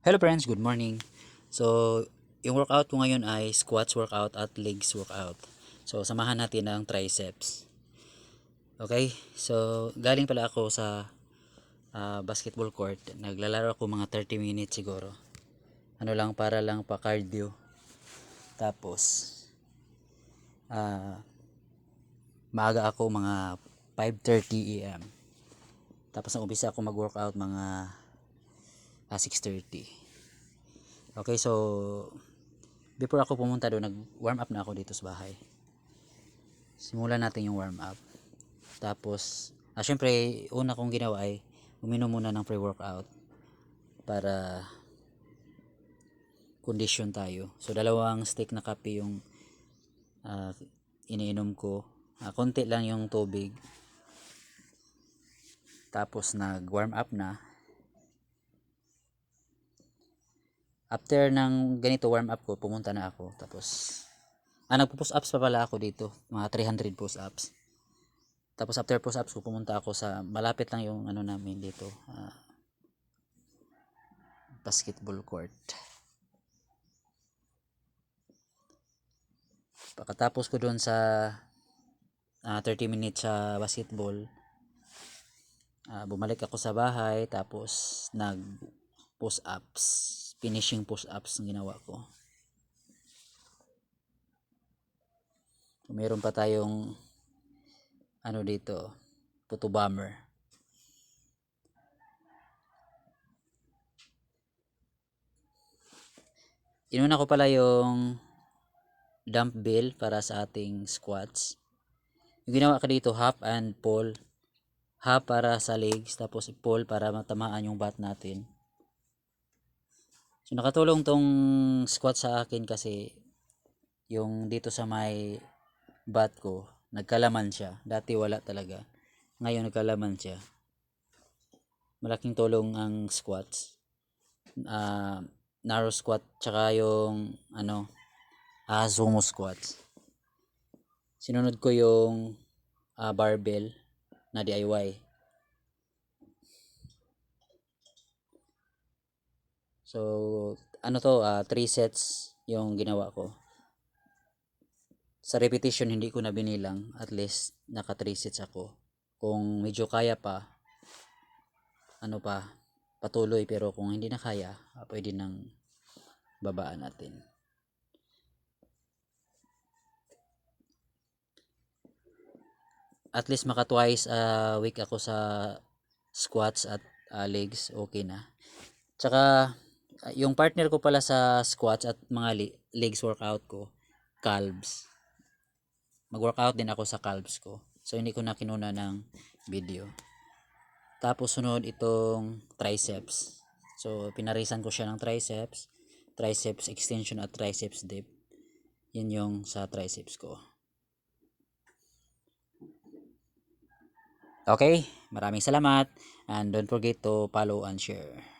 Hello friends, good morning. So, yung workout ko ngayon ay squats workout at legs workout. So, samahan natin ng triceps. Okay? So, galing pala ako sa basketball court. Naglalaro ako mga 30 minutes siguro. Ano lang, para lang pa cardio. Tapos, ah, maaga ako mga 5:30 AM. Tapos, nag-umpisa ako mag-workout mga 6:30. Okay, so before ako pumunta doon, nag-warm up na ako dito sa bahay. Simulan natin yung warm up. Tapos, syempre, una kong ginawa ay uminom muna ng pre-workout para condition tayo. So, dalawang stick na kape yung ah, iniinom ko. Konti lang yung tubig. Tapos, nag-warm up na. After ng ganito warm up ko, pumunta na ako. Tapos, nagpo-push ups pa pala ako dito. Mga 300 push ups. Tapos after push ups ko, pumunta ako sa malapit lang yung ano namin dito, basketball court. Pagkatapos ko doon sa 30 minutes sa basketball, bumalik ako sa bahay, tapos nag push ups, finishing push ups ang ginawa ko. Meron pa tayong ano dito, photo bomber. Inuna ko pala yung dumbbell para sa ating squats. Yung ginawa ko dito, half and pull. Half para sa legs, tapos pull para matamaan yung butt natin. So nakatulong tong squat sa akin kasi yung dito sa may butt ko, nagkalaman siya. Dati wala talaga. Ngayon nagkalaman siya. Malaking tulong ang squats. Narrow squat tsaka yung sumo squats. Sinunod ko yung barbell na DIY. So, 3 sets yung ginawa ko. Sa repetition, hindi ko na binilang. At least, naka 3 sets ako. Kung medyo kaya pa, patuloy. Pero kung hindi na kaya, pwede nang babaan natin. At least maka twice a week ako sa squats at legs, okay na. Tsaka, yung partner ko pala sa squats at mga legs workout ko, calves. Mag-workout din ako sa calves ko. So, hindi ko na kinuna ng video. Tapos, sunod itong triceps. So, pinarisan ko siya ng triceps extension at triceps dip. Yun yung sa triceps ko. Okay, maraming salamat. And don't forget to follow and share.